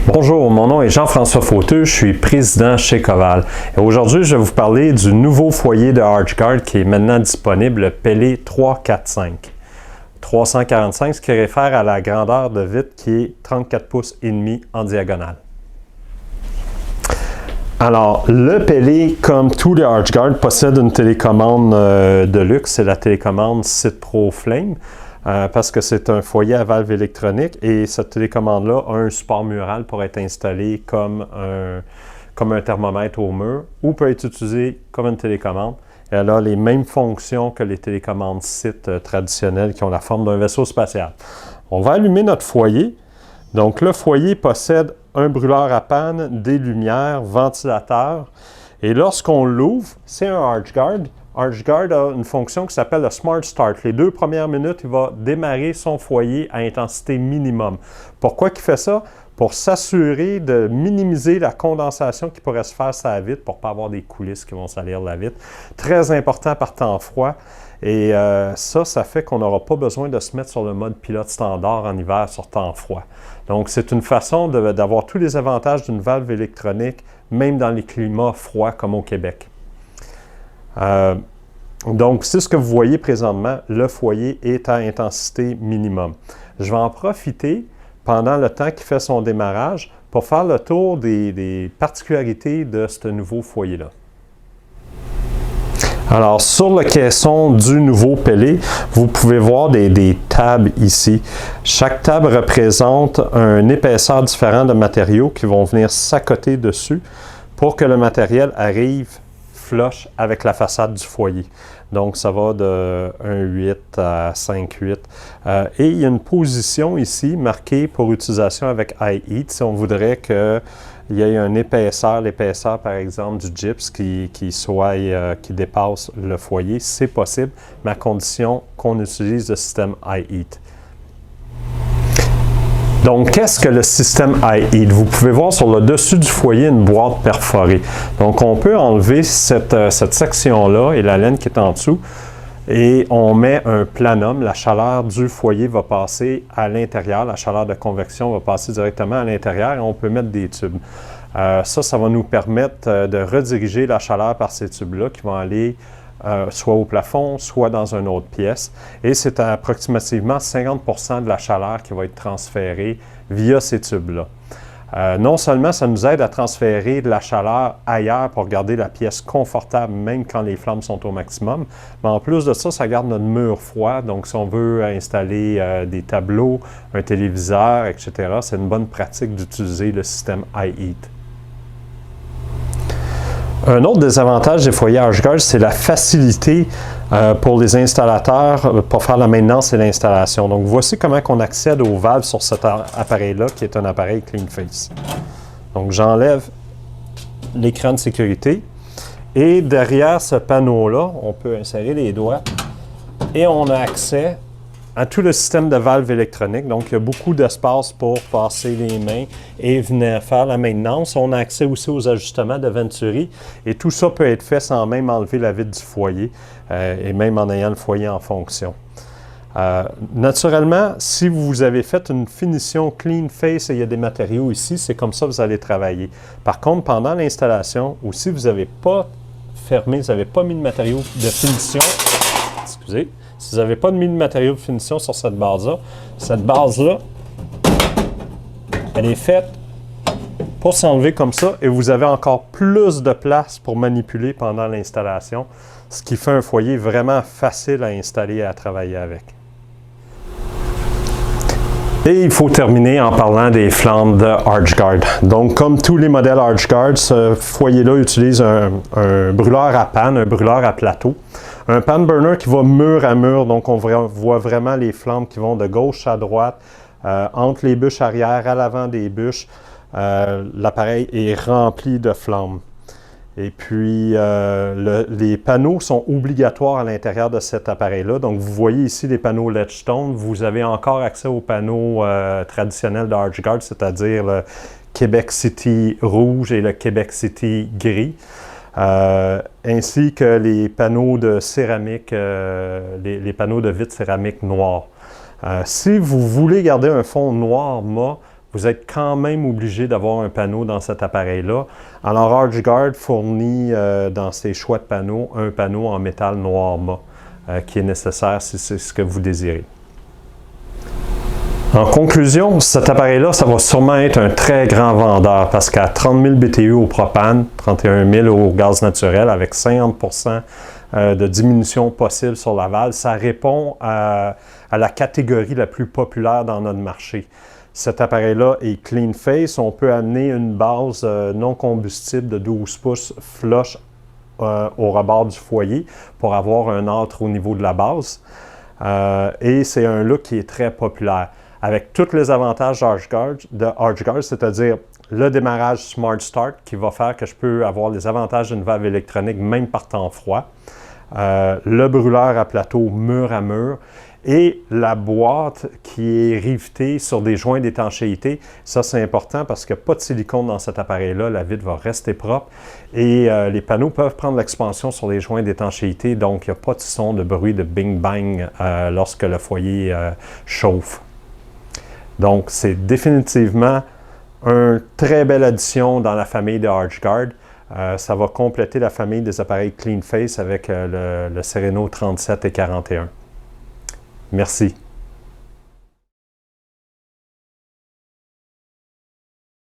Bonjour, mon nom est Jean-François Fauteux, je suis président chez Coval. Et aujourd'hui, je vais vous parler du nouveau foyer de ArchGuard qui est maintenant disponible, le Pele 345. 345, ce qui réfère à la grandeur de vitre qui est 34 pouces et demi en diagonale. Alors, le Pele, comme tous les ArchGuard, possède une télécommande de luxe, c'est la télécommande Site Pro Flame. Parce que c'est un foyer à valve électronique et cette télécommande-là a un support mural pour être installé comme un thermomètre au mur ou peut être utilisé comme une télécommande. Et elle a les mêmes fonctions que les télécommandes sites traditionnelles qui ont la forme d'un vaisseau spatial. On va allumer notre foyer. Donc le foyer possède un brûleur à panne, des lumières, ventilateur. Et lorsqu'on l'ouvre, c'est un ArchGuard. ArchGuard a une fonction qui s'appelle le Smart Start. Les 2 premières minutes, il va démarrer son foyer à intensité minimum. Pourquoi il fait ça? Pour s'assurer de minimiser la condensation qui pourrait se faire sur la vitre pour ne pas avoir des coulisses qui vont salir la vitre. Très important par temps froid. Et ça fait qu'on n'aura pas besoin de se mettre sur le mode pilote standard en hiver sur temps froid. Donc, c'est une façon d'avoir tous les avantages d'une valve électronique, même dans les climats froids comme au Québec. Donc, c'est ce que vous voyez présentement, le foyer est à intensité minimum. Je vais en profiter pendant le temps qu'il fait son démarrage pour faire le tour des particularités de ce nouveau foyer-là. Alors, sur le caisson du nouveau Pele, vous pouvez voir des tables ici. Chaque table représente une épaisseur différente de matériaux qui vont venir s'accoter dessus pour que le matériel arrive flush avec la façade du foyer. Donc, ça va de 1,8 à 5,8. Et il y a une position ici marquée pour utilisation avec iHeat. Si on voudrait qu'il y ait une épaisseur, l'épaisseur par exemple du gyps qui dépasse le foyer, c'est possible, mais à condition qu'on utilise le système iHeat. Donc, qu'est-ce que le système iHeat? Vous pouvez voir sur le dessus du foyer une boîte perforée. Donc, on peut enlever cette section-là et la laine qui est en dessous et on met un planum. La chaleur du foyer va passer à l'intérieur. La chaleur de convection va passer directement à l'intérieur et on peut mettre des tubes. Ça va nous permettre de rediriger la chaleur par ces tubes-là qui vont aller soit au plafond, soit dans une autre pièce. Et c'est approximativement 50% de la chaleur qui va être transférée via ces tubes-là. Non seulement ça nous aide à transférer de la chaleur ailleurs pour garder la pièce confortable même quand les flammes sont au maximum, mais en plus de ça, ça garde notre mur froid. Donc si on veut installer des tableaux, un téléviseur, etc., c'est une bonne pratique d'utiliser le système iHeat. Un autre des avantages des foyers ArchGuard, c'est la facilité pour les installateurs pour faire la maintenance et l'installation. Donc, voici comment on accède aux valves sur cet appareil-là, qui est un appareil CleanFace. Donc, j'enlève l'écran de sécurité et derrière ce panneau-là, on peut insérer les doigts et on a accès à tout le système de valves électroniques. Donc, il y a beaucoup d'espace pour passer les mains et venir faire la maintenance. On a accès aussi aux ajustements de Venturi et tout ça peut être fait sans même enlever la vitre du foyer et même en ayant le foyer en fonction. Naturellement, si vous avez fait une finition CleanFace et il y a des matériaux ici, c'est comme ça que vous allez travailler. Par contre, pendant l'installation, ou si vous n'avez pas fermé, vous n'avez pas mis de matériaux de finition, excusez, si vous n'avez pas mis de matériaux de finition sur cette base-là, elle est faite pour s'enlever comme ça et vous avez encore plus de place pour manipuler pendant l'installation, ce qui fait un foyer vraiment facile à installer et à travailler avec. Et il faut terminer en parlant des flammes de ArchGuard. Donc, comme tous les modèles ArchGuard, ce foyer-là utilise un brûleur à panne, un brûleur à plateau. Un pan burner qui va mur à mur, donc on voit vraiment les flammes qui vont de gauche à droite, entre les bûches arrière, à l'avant des bûches. L'appareil est rempli de flammes. Et puis, les panneaux sont obligatoires à l'intérieur de cet appareil-là. Donc, vous voyez ici les panneaux Ledgestone. Vous avez encore accès aux panneaux traditionnels de ArchGuard, c'est-à-dire le Québec City rouge et le Québec City gris. Ainsi que les panneaux de céramique, les panneaux de vitre céramique noir. Si vous voulez garder un fond noir mat, vous êtes quand même obligé d'avoir un panneau dans cet appareil-là. Alors, ArchGuard fournit dans ses choix de panneaux un panneau en métal noir mat qui est nécessaire si c'est ce que vous désirez. En conclusion, cet appareil-là, ça va sûrement être un très grand vendeur parce qu'à 30 000 BTU au propane, 31 000 au gaz naturel, avec 50 % de diminution possible sur la valve, ça répond à la catégorie la plus populaire dans notre marché. Cet appareil-là est clean face. On peut amener une base non combustible de 12 pouces flush au rebord du foyer pour avoir un âtre au niveau de la base. Et c'est un look qui est très populaire, avec tous les avantages d'ArchGuard, c'est-à-dire le démarrage Smart Start qui va faire que je peux avoir les avantages d'une valve électronique même par temps froid, le brûleur à plateau mur à mur et la boîte qui est rivetée sur des joints d'étanchéité. Ça, c'est important parce qu'il n'y a pas de silicone dans cet appareil-là. La vitre va rester propre et les panneaux peuvent prendre l'expansion sur les joints d'étanchéité, donc il n'y a pas de son, de bruit de bing-bang lorsque le foyer chauffe. Donc, c'est définitivement une très belle addition dans la famille de ArchGuard. Ça va compléter la famille des appareils Clean Face avec le Sereno 37 et 41. Merci.